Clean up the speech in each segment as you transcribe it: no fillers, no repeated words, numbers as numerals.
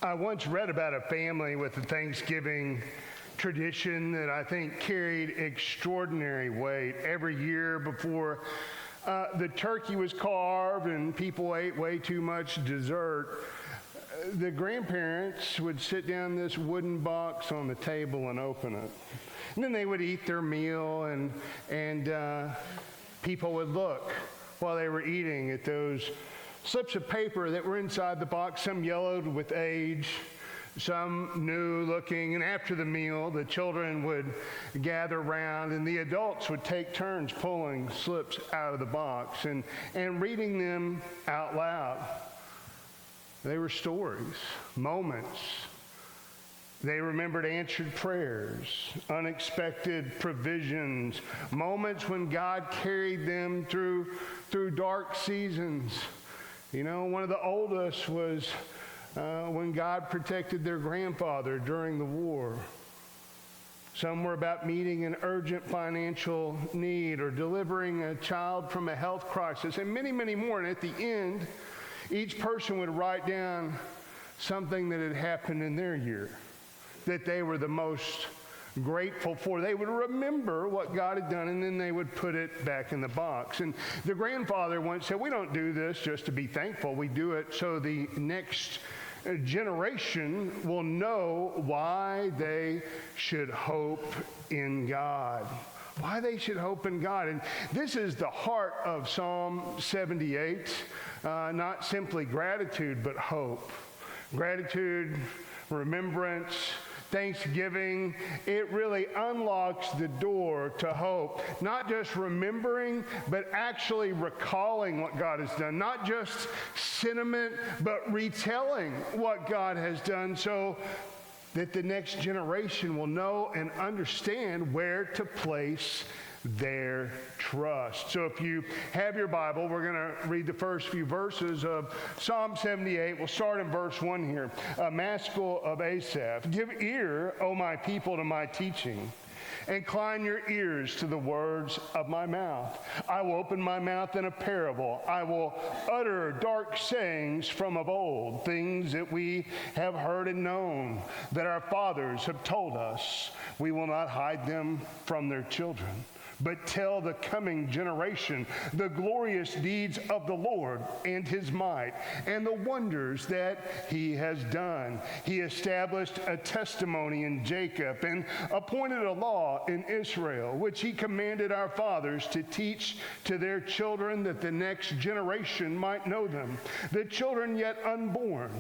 I once read about a family with a Thanksgiving tradition that I think carried extraordinary weight. Every year before the turkey was carved and people ate way too much dessert, the grandparents would sit down this wooden box on the table and open it. And then they would eat their meal, and people would look while they were eating at those slips of paper that were inside the box, some yellowed with age, some new looking. And after the meal, the children would gather around and the adults would take turns pulling slips out of the box and reading them out loud. They were stories, moments. They remembered answered prayers, unexpected provisions, moments when God carried them through dark seasons. You know, one of the oldest was when God protected their grandfather during the war. Some were about meeting an urgent financial need or delivering a child from a health crisis, and many, many more. And at the end, each person would write down something that had happened in their year that they were the most grateful for. They would remember what God had done, and then they would put it back in the box. And the grandfather once said, we don't do this just to be thankful. We do it so the next generation will know why they should hope in God. Why they should hope in God. And this is the heart of Psalm 78. Not simply gratitude, but hope. Gratitude, remembrance, thanksgiving, it really unlocks the door to hope. Not just remembering, but actually recalling what God has done. Not just sentiment, but retelling what God has done so that the next generation will know and understand where to place their trust. So if you have your Bible, we're going to read the first few verses of Psalm 78. We'll start in verse 1 here. A maskil of Asaph. Give ear, O my people, to my teaching. Incline your ears to the words of my mouth. I will open my mouth in a parable. I will utter dark sayings from of old, things that we have heard and known, that our fathers have told us. We will not hide them from their children, but tell the coming generation the glorious deeds of the Lord and his might and the wonders that he has done. He established a testimony in Jacob and appointed a law in Israel, which he commanded our fathers to teach to their children, that the next generation might know them, the children yet unborn,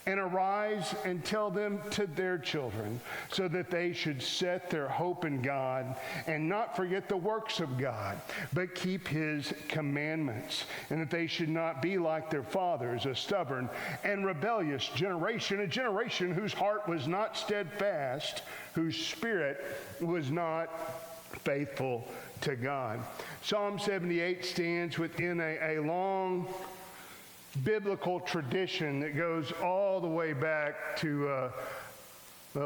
and arise and tell them to their children, so that they should set their hope in God and not forget the works of God, but keep his commandments, and that they should not be like their fathers, a stubborn and rebellious generation, a generation whose heart was not steadfast, whose spirit was not faithful to God. Psalm 78 stands within a long biblical tradition that goes all the way back to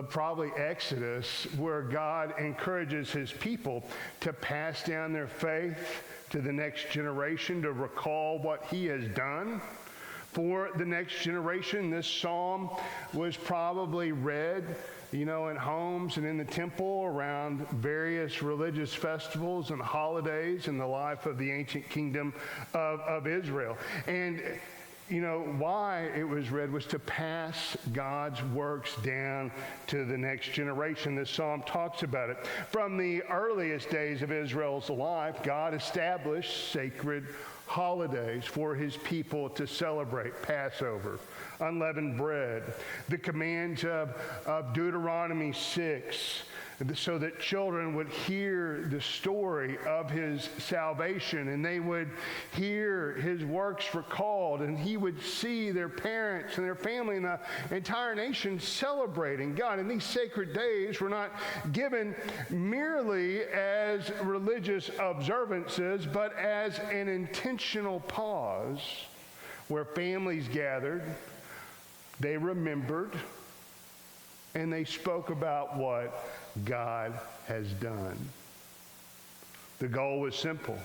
probably Exodus, where God encourages his people to pass down their faith to the next generation, to recall what he has done for the next generation. This psalm was probably read, in homes and in the temple around various religious festivals and holidays in the life of the ancient kingdom of Israel. And why it was read was to pass God's works down to the next generation. This psalm talks about it. From the earliest days of Israel's life, God established sacred holidays for his people to celebrate: Passover, unleavened bread, the commands of Deuteronomy 6, so that children would hear the story of his salvation, and they would hear his works recalled, and he would see their parents and their family and the entire nation celebrating God. And these sacred days were not given merely as religious observances, but as an intentional pause where families gathered, they remembered, and they spoke about what God has done. The goal was simple.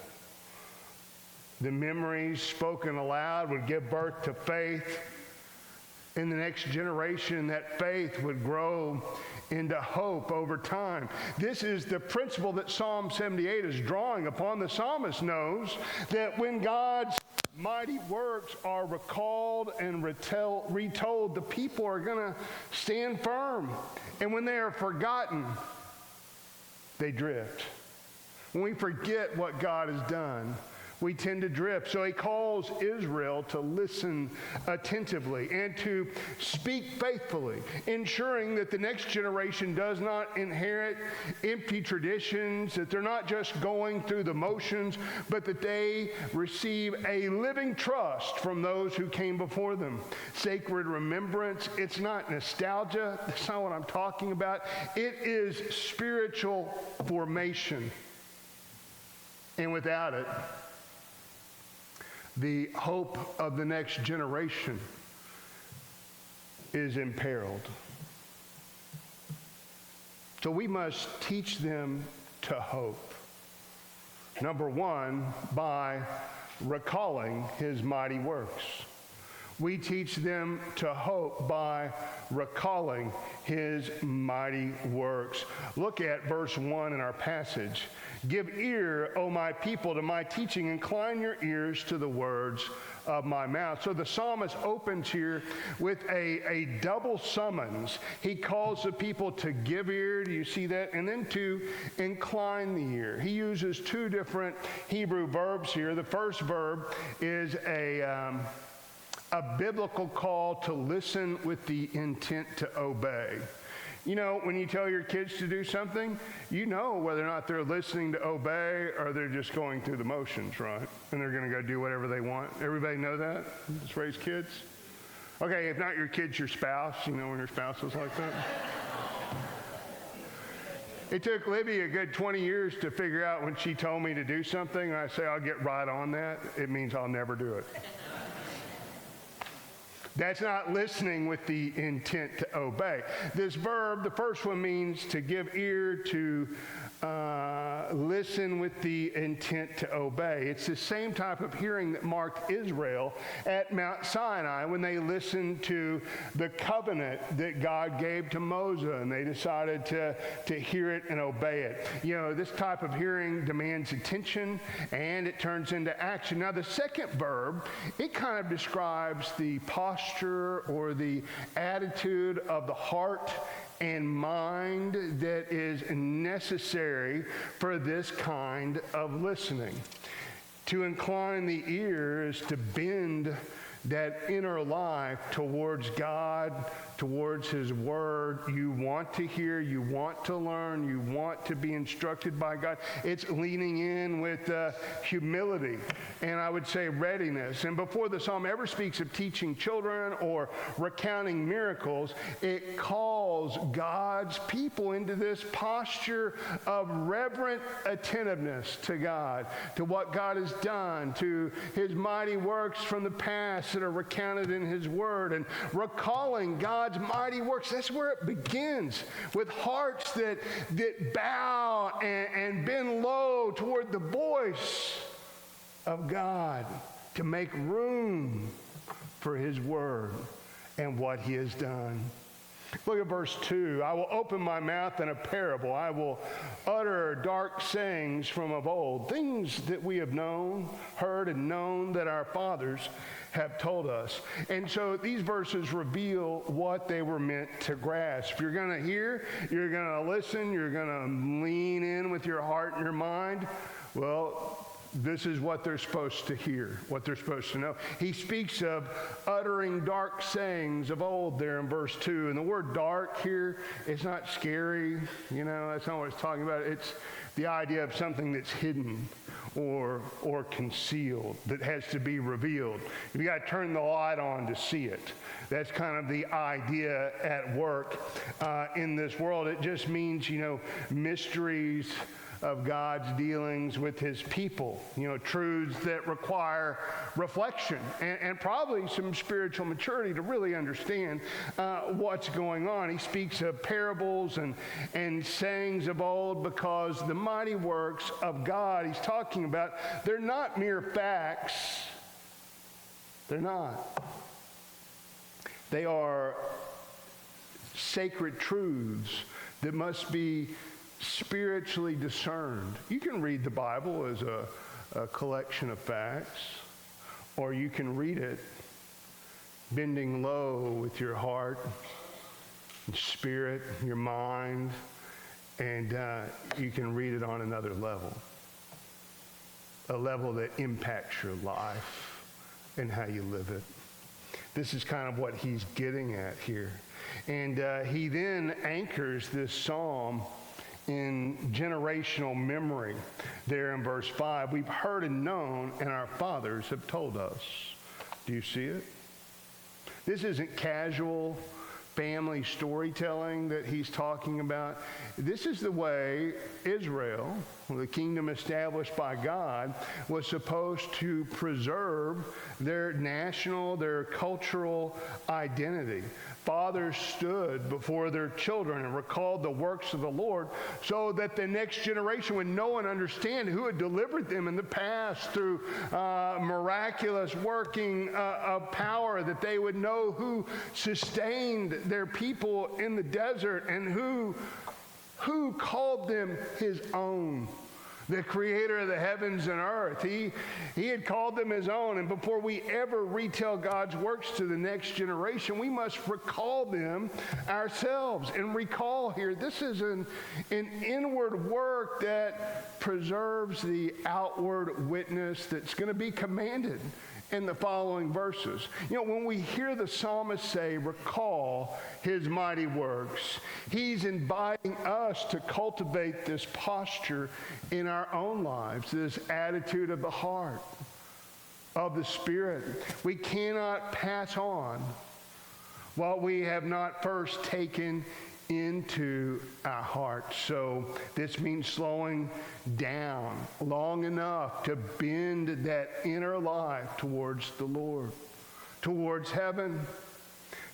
The memories spoken aloud would give birth to faith, in the next generation, that faith would grow into hope over time. This is the principle that Psalm 78 is drawing upon. The psalmist knows that when God's mighty works are recalled and retold, the people are going to stand firm. And when they are forgotten, they drift. When we forget what God has done, we tend to drift. So he calls Israel to listen attentively and to speak faithfully, ensuring that the next generation does not inherit empty traditions, that they're not just going through the motions, but that they receive a living trust from those who came before them. Sacred remembrance, it's not nostalgia. That's not what I'm talking about. It is spiritual formation. And without it, the hope of the next generation is imperiled. So we must teach them to hope. Number one, by recalling his mighty works. We teach them to hope by recalling his mighty works. Look at verse 1 in our passage. Give ear, O my people, to my teaching. Incline your ears to the words of my mouth. So the psalmist opens here with a double summons. He calls the people to give ear, do you see that? And then to incline the ear. He uses two different Hebrew verbs here. The first verb is a biblical call to listen with the intent to obey. You know, when you tell your kids to do something, you know whether or not they're listening to obey or they're just going through the motions, right? And they're going to go do whatever they want. Everybody know that? Just raise kids? Okay, if not your kids, your spouse. You know when your spouse is like that? It took Libby a good 20 years to figure out when she told me to do something, and I say I'll get right on that, it means I'll never do it. That's not listening with the intent to obey. This verb, the first one, means to give ear, to listen with the intent to obey. It's the same type of hearing that marked Israel at Mount Sinai when they listened to the covenant that God gave to Moses, and they decided to hear it and obey it. You know, this type of hearing demands attention, and it turns into action. Now, the second verb, it kind of describes the posture or the attitude of the heart and mind that is necessary for this kind of listening. To incline the ear is to bend that inner life towards God, towards his word. You want to hear, you want to learn, you want to be instructed by God. It's leaning in with humility and I would say readiness. And before the psalm ever speaks of teaching children or recounting miracles, it calls God's people into this posture of reverent attentiveness to God, to what God has done, to his mighty works from the past that are recounted in his word, and recalling God's mighty works. That's where it begins, with hearts that bow and bend low toward the voice of God, to make room for his word and what he has done. Look at verse 2. I will open my mouth in a parable. I will utter dark sayings from of old, things that we have known, heard, and known that our fathers have told us. And so these verses reveal what they were meant to grasp. You're going to hear, you're going to listen, you're going to lean in with your heart and your mind. Well, this is what they're supposed to hear, what they're supposed to know. He speaks of uttering dark sayings of old there in verse 2. And the word dark here, it's not scary. You know, that's not what it's talking about. It's the idea of something that's hidden or concealed, that has to be revealed. You got to turn the light on to see it. That's kind of the idea at work in this world. It just means, you know, mysteries of God's dealings with his people, you know, truths that require reflection and probably some spiritual maturity to really understand what's going on. He speaks of parables and sayings of old because the mighty works of God he's talking about, they're not mere facts. They're not. They are sacred truths that must be spiritually discerned. You can read the Bible as a collection of facts, or you can read it bending low with your heart and spirit, your mind, and you can read it on another level, a level that impacts your life and how you live it. This is kind of what he's getting at here. And he then anchors this psalm in generational memory there in verse 5. We've heard and known, and our fathers have told us. Do you see it? This isn't casual family storytelling that he's talking about. This is the way Israel, the kingdom established by God, was supposed to preserve their national, their cultural identity. Fathers stood before their children and recalled the works of the Lord so that the next generation would know and understand who had delivered them in the past through miraculous working of power, that they would know who sustained their people in the desert and who called them his own. The creator of the heavens and earth. He had called them his own. And before we ever retell God's works to the next generation, we must recall them ourselves. And recall here, this is an inward work that preserves the outward witness that's going to be commanded in the following verses. You know, when we hear the psalmist say, recall his mighty works, he's inviting us to cultivate this posture in our own lives, this attitude of the heart, of the Spirit. We cannot pass on what we have not first taken into our hearts. So this means slowing down long enough to bend that inner life towards the Lord, towards heaven,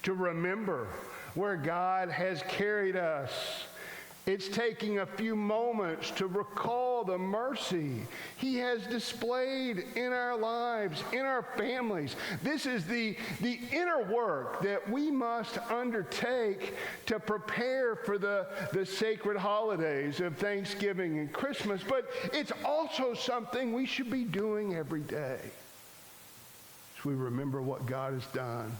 to remember where God has carried us. It's taking a few moments to recall the mercy he has displayed in our lives, in our families. This is the inner work that we must undertake to prepare for the sacred holidays of Thanksgiving and Christmas. But it's also something we should be doing every day as we remember what God has done,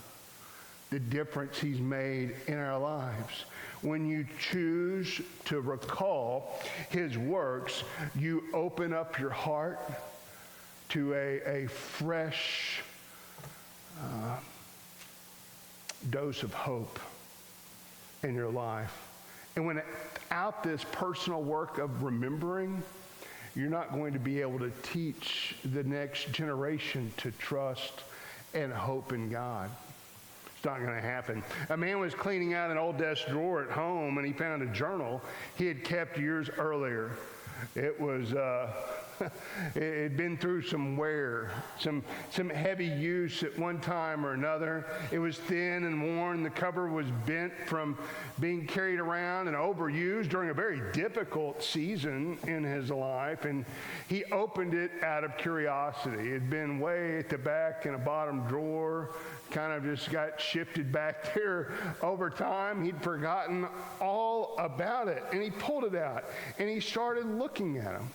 the difference he's made in our lives. When you choose to recall his works, you open up your heart to a fresh dose of hope in your life. And without this personal work of remembering, you're not going to be able to teach the next generation to trust and hope in God. Not going to happen. A man was cleaning out an old desk drawer at home, and he found a journal he had kept years earlier. It was it had been through some wear, some heavy use at one time or another. It was thin and worn. The cover was bent from being carried around and overused during a very difficult season in his life. And he opened it out of curiosity. It had been way at the back in a bottom drawer, kind of just got shifted back there over time. He'd forgotten all about it. And he pulled it out, and he started looking at them.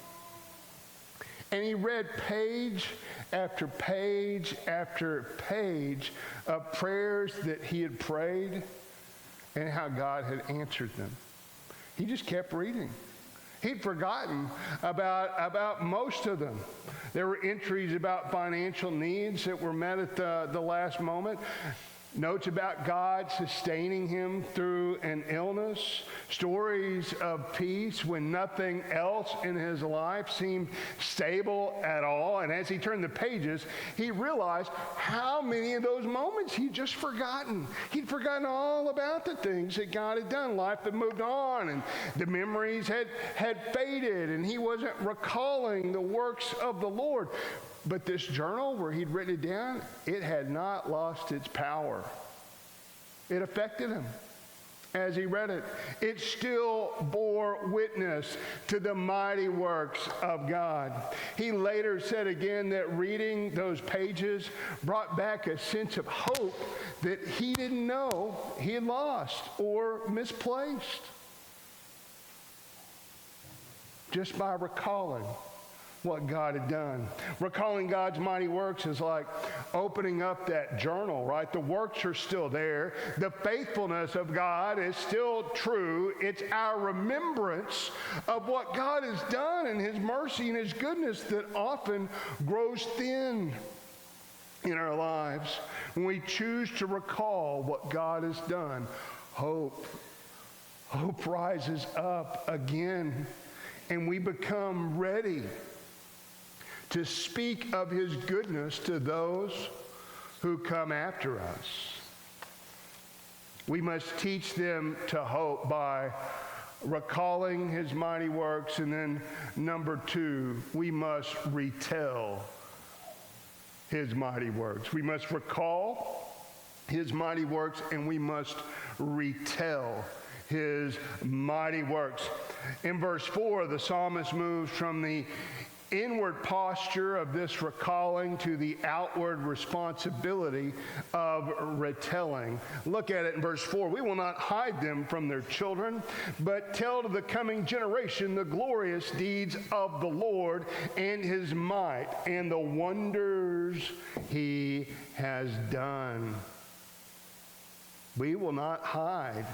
And he read page after page after page of prayers that he had prayed and how God had answered them. He just kept reading. He'd forgotten about most of them. There were entries about financial needs that were met at the last moment. Notes about God sustaining him through an illness. Stories of peace when nothing else in his life seemed stable at all. And as he turned the pages, he realized how many of those moments he'd just forgotten. He'd forgotten all about the things that God had done. Life had moved on, and the memories had faded, and he wasn't recalling the works of the Lord. But this journal where he'd written it down, it had not lost its power. It affected him. as he read it. It still bore witness to the mighty works of God. He later said again that reading those pages brought back a sense of hope that he didn't know he had lost or misplaced, just by recalling what God had done. Recalling God's mighty works is like opening up that journal, right? The works are still there. The faithfulness of God is still true. It's our remembrance of what God has done and his mercy and his goodness that often grows thin in our lives. When we choose to recall what God has done, hope rises up again, and we become ready to speak of his goodness to those who come after us. We must teach them to hope by recalling his mighty works. And then number 2, we must retell his mighty works. We must recall his mighty works, and we must retell his mighty works. In verse 4, the psalmist moves from the inward posture of this recalling to the outward responsibility of retelling. Look at it in verse 4. We will not hide them from their children, but tell to the coming generation the glorious deeds of the Lord and his might and the wonders he has done. We will not hide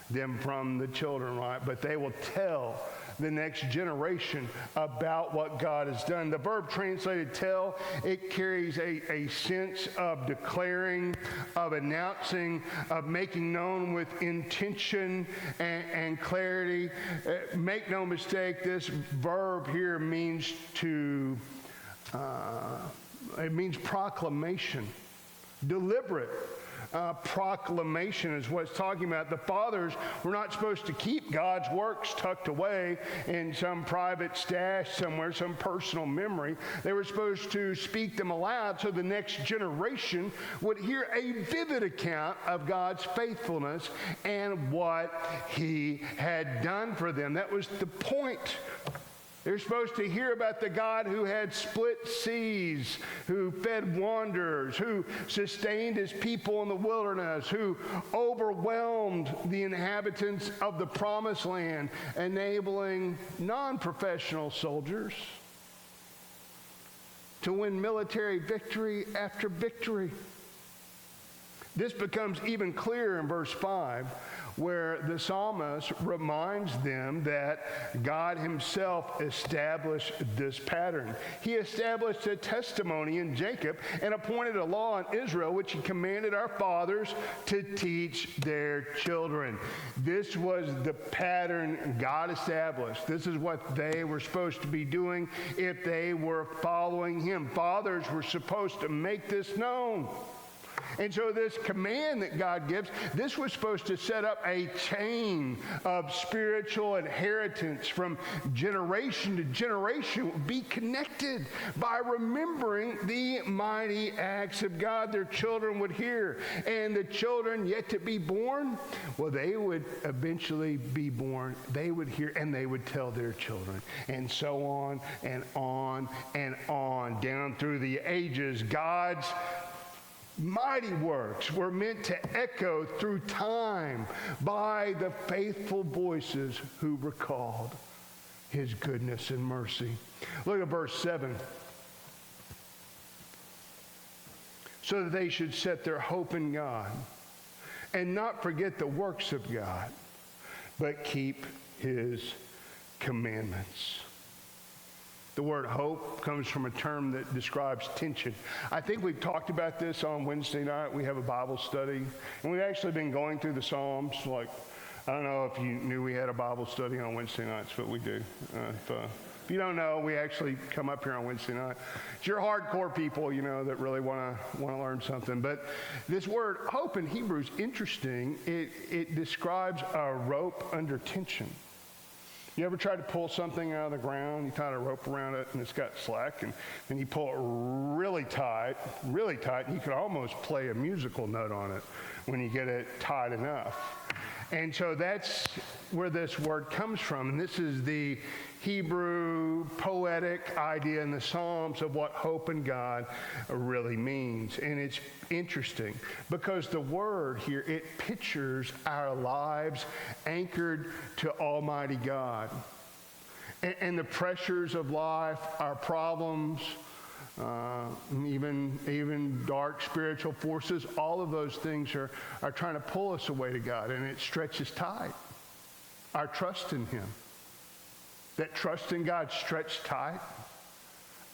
them from the children, right? But they will tell the next generation about what God has done. The verb translated tell, it carries a sense of declaring, of announcing, of making known with intention and clarity. Make no mistake, this verb here means it means proclamation, deliberate. Proclamation is what it's talking about. The fathers were not supposed to keep God's works tucked away in some private stash somewhere, some personal memory. They were supposed to speak them aloud so the next generation would hear a vivid account of God's faithfulness and what he had done for them. That was the point. They're supposed to hear about the God who had split seas, who fed wanderers, who sustained his people in the wilderness, who overwhelmed the inhabitants of the promised land, enabling non-professional soldiers to win military victory after victory. This becomes even clearer in verse 5, where the psalmist reminds them that God himself established this pattern. He established a testimony in Jacob and appointed a law in Israel, which he commanded our fathers to teach their children. This was the pattern God established. This is what they were supposed to be doing if they were following him. Fathers were supposed to make this known. And so this command that God gives, this was supposed to set up a chain of spiritual inheritance from generation to generation, be connected by remembering the mighty acts of God. Their children would hear, and the children yet to be born, well, they would eventually be born. They would hear, and they would tell their children, and so on and on and on down through the ages. God's mighty works were meant to echo through time by the faithful voices who recalled his goodness and mercy. Look at verse 7. So that they should set their hope in God and not forget the works of God, but keep his commandments. The word hope comes from a term that describes tension. I think we've talked about this on Wednesday night. We have a Bible study, and we've actually been going through the Psalms. Like, I don't know if you knew we had a Bible study on Wednesday nights, but we do. If you don't know, we actually come up here on Wednesday night. It's your hardcore people, that really want to learn something. But this word hope in Hebrew is interesting. It describes a rope under tension. You ever tried to pull something out of the ground? You tie a rope around it and it's got slack, and then you pull it really tight, and you can almost play a musical note on it when you get it tight enough. And so that's where this word comes from. And this is the Hebrew poetic idea in the Psalms of what hope in God really means. And it's interesting because the word here, it pictures our lives anchored to Almighty God. And the pressures of life, our problems, even dark spiritual forces, all of those things are trying to pull us away to God, and it stretches tight. Our trust in Him. That trust in God stretched tight,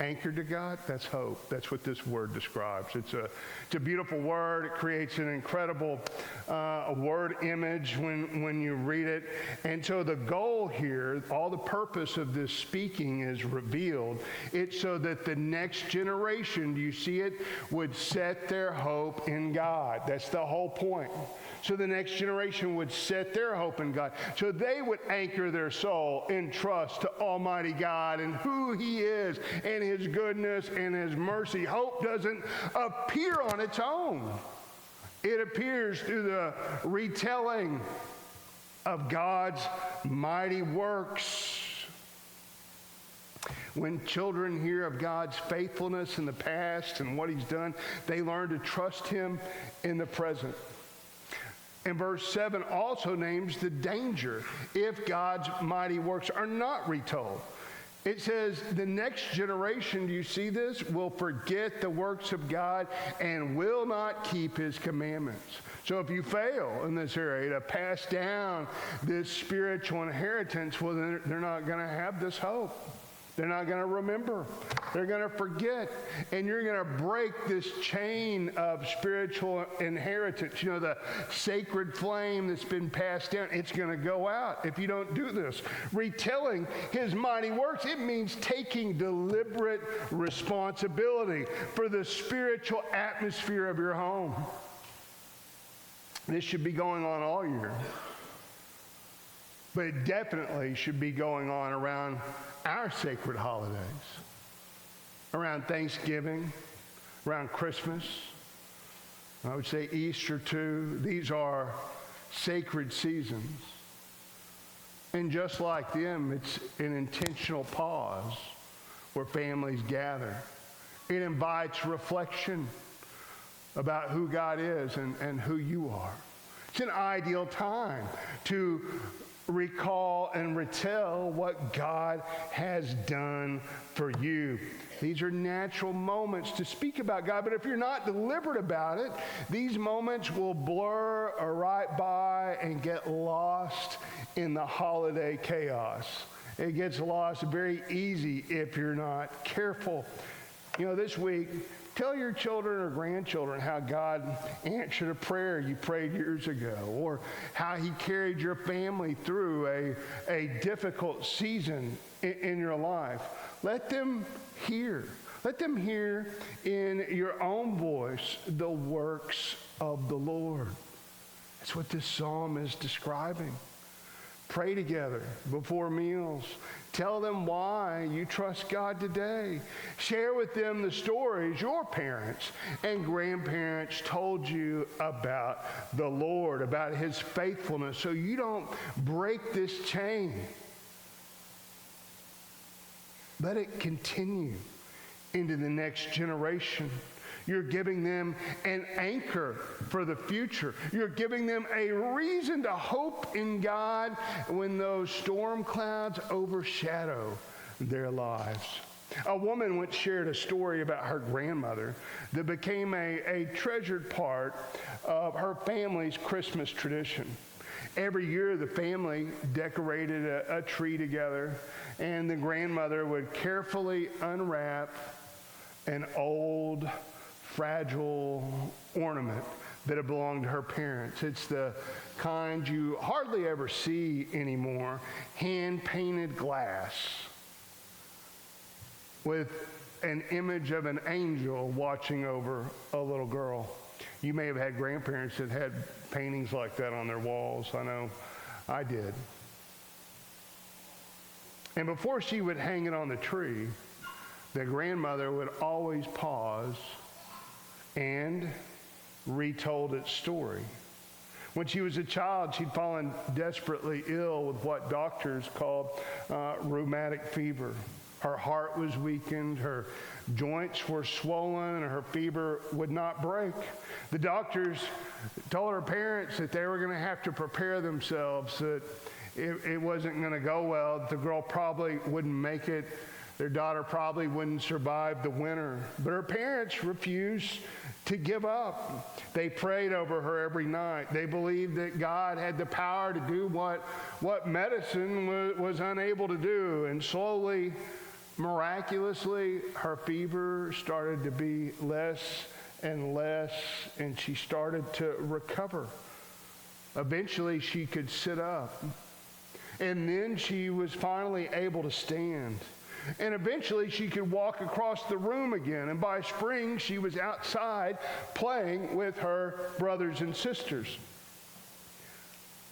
anchored to God, that's hope. That's what this word describes. It's a beautiful word. It creates an incredible word image when you read it. And so the goal here, all the purpose of this speaking is revealed. It's so that the next generation, do you see it, would set their hope in God. That's the whole point. So the next generation would set their hope in God. So they would anchor their soul in trust to Almighty God and who He is and His goodness and His mercy. Hope doesn't appear on its own. It appears through the retelling of God's mighty works. When children hear of God's faithfulness in the past and what He's done, they learn to trust Him in the present. And verse 7 also names the danger if God's mighty works are not retold. It says the next generation, do you see this, will forget the works of God and will not keep His commandments. So if you fail in this area to pass down this spiritual inheritance, well, then they're not going to have this hope. They're not going to remember. They're going to forget. And you're going to break this chain of spiritual inheritance. You know, the sacred flame that's been passed down, it's going to go out if you don't do this. Retelling His mighty works, it means taking deliberate responsibility for the spiritual atmosphere of your home. This should be going on all year. But it definitely should be going on around our sacred holidays, around Thanksgiving, around Christmas. I would say Easter too. These are sacred seasons. And just like them, it's an intentional pause where families gather. It invites reflection about who God is and who you are. It's an ideal time to recall and retell what God has done for you. These are natural moments to speak about God, but if you're not deliberate about it, these moments will blur right by and get lost in the holiday chaos. It gets lost very easy if you're not careful. You know, this week, tell your children or grandchildren how God answered a prayer you prayed years ago, or how He carried your family through a difficult season in your life. Let them hear. Let them hear in your own voice the works of the Lord. That's what this psalm is describing. Pray together before meals. Tell them why you trust God today. Share with them the stories your parents and grandparents told you about the Lord, about His faithfulness, so you don't break this chain. Let it continue into the next generation. You're giving them an anchor for the future. You're giving them a reason to hope in God when those storm clouds overshadow their lives. A woman once shared a story about her grandmother that became a treasured part of her family's Christmas tradition. Every year the family decorated a tree together, and the grandmother would carefully unwrap an old, fragile ornament that had belonged to her parents. It's the kind you hardly ever see anymore, hand-painted glass with an image of an angel watching over a little girl. You may have had grandparents that had paintings like that on their walls. I know I did. And before she would hang it on the tree, the grandmother would always pause and retold its story. When she was a child, she'd fallen desperately ill with what doctors called rheumatic fever. Her heart was weakened, her joints were swollen, and her fever would not break. The doctors told her parents that they were going to have to prepare themselves, that it wasn't going to go well, that the girl probably wouldn't make it, their daughter probably wouldn't survive the winter. But her parents refused to give up. They prayed over her every night. They believed that God had the power to do what medicine was unable to do. And slowly, miraculously, her fever started to be less and less, and she started to recover. Eventually, she could sit up. And then she was finally able to stand. And eventually she could walk across the room again. And by spring, she was outside playing with her brothers and sisters.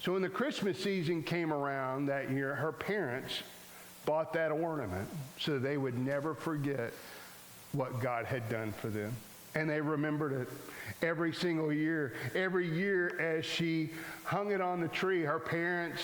So when the Christmas season came around that year, her parents bought that ornament so they would never forget what God had done for them. And they remembered it every single year. Every year as she hung it on the tree, her parents,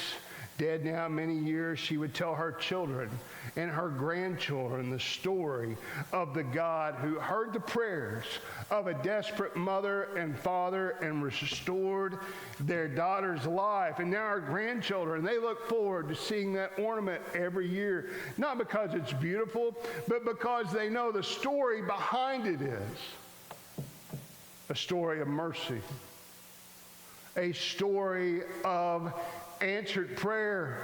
dead now many years, she would tell her children and her grandchildren the story of the God who heard the prayers of a desperate mother and father and restored their daughter's life. And now our grandchildren, they look forward to seeing that ornament every year, not because it's beautiful, but because they know the story behind it is a story of mercy, a story of answered prayer,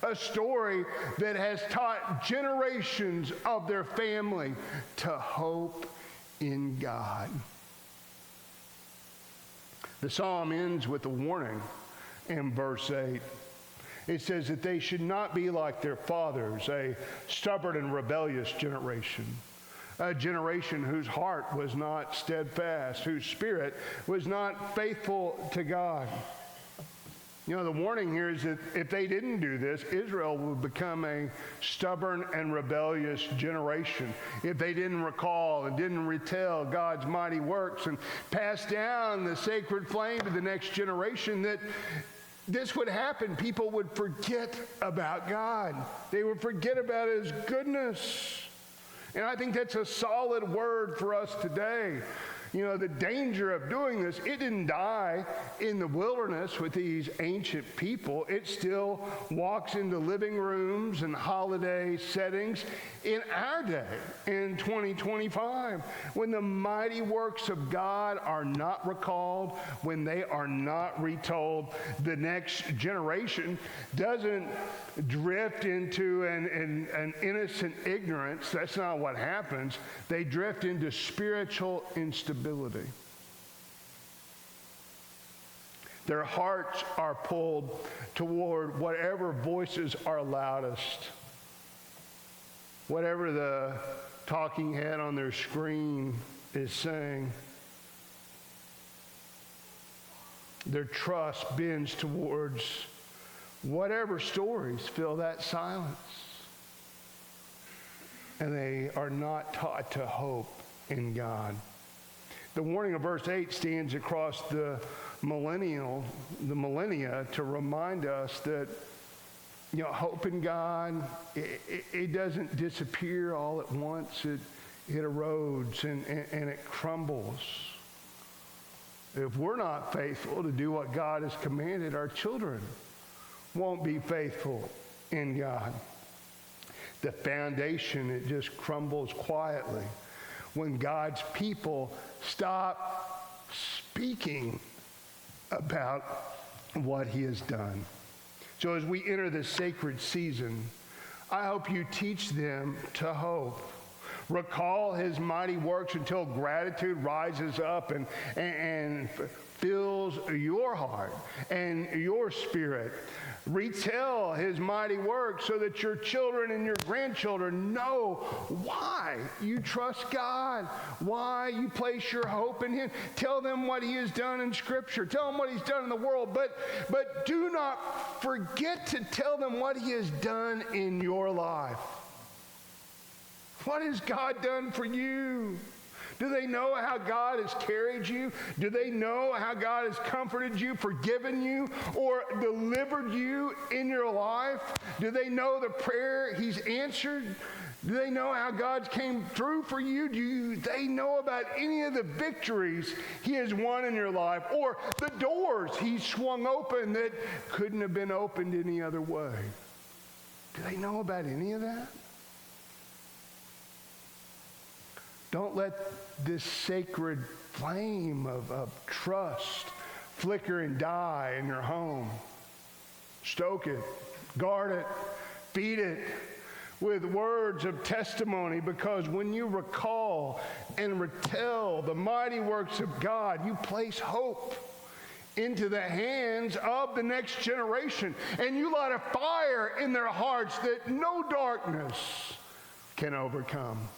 a story that has taught generations of their family to hope in God. The psalm ends with a warning in verse 8. It says that they should not be like their fathers, a stubborn and rebellious generation, a generation whose heart was not steadfast, whose spirit was not faithful to God. You know, the warning here is that if they didn't do this, Israel would become a stubborn and rebellious generation. If they didn't recall and didn't retell God's mighty works and pass down the sacred flame to the next generation, that this would happen. People would forget about God. They would forget about His goodness. And I think that's a solid word for us today. You know, the danger of doing this, it didn't die in the wilderness with these ancient people. It still walks into living rooms and holiday settings in our day, in 2025, when the mighty works of God are not recalled, when they are not retold. The next generation doesn't drift into an innocent ignorance. That's not what happens. They drift into spiritual instability. Their hearts are pulled toward whatever voices are loudest, whatever the talking head on their screen is saying. Their trust bends towards whatever stories fill that silence. And they are not taught to hope in God. The warning of verse 8 stands across the millennia to remind us that, you know, hope in God, it doesn't disappear all at once. It erodes and it crumbles. If we're not faithful to do what God has commanded, our children won't be faithful in God. The foundation, it just crumbles quietly when God's people stop speaking about what He has done. So as we enter this sacred season, I hope you teach them to hope. Recall His mighty works until gratitude rises up and fills your heart and your spirit. Retell His mighty works so that your children and your grandchildren know why you trust God, why you place your hope in Him. Tell them what He has done in Scripture. Tell them what He's done in the world. But do not forget to tell them what He has done in your life. What has God done for you? Do they know how God has carried you? Do they know how God has comforted you, forgiven you, or delivered you in your life? Do they know the prayer He's answered? Do they know how God came through for you? Do they know about any of the victories He has won in your life, or the doors He swung open that couldn't have been opened any other way? Do they know about any of that? Don't let this sacred flame of trust flicker and die in your home. Stoke it, guard it, feed it with words of testimony, because when you recall and retell the mighty works of God, you place hope into the hands of the next generation, and you light a fire in their hearts that no darkness can overcome.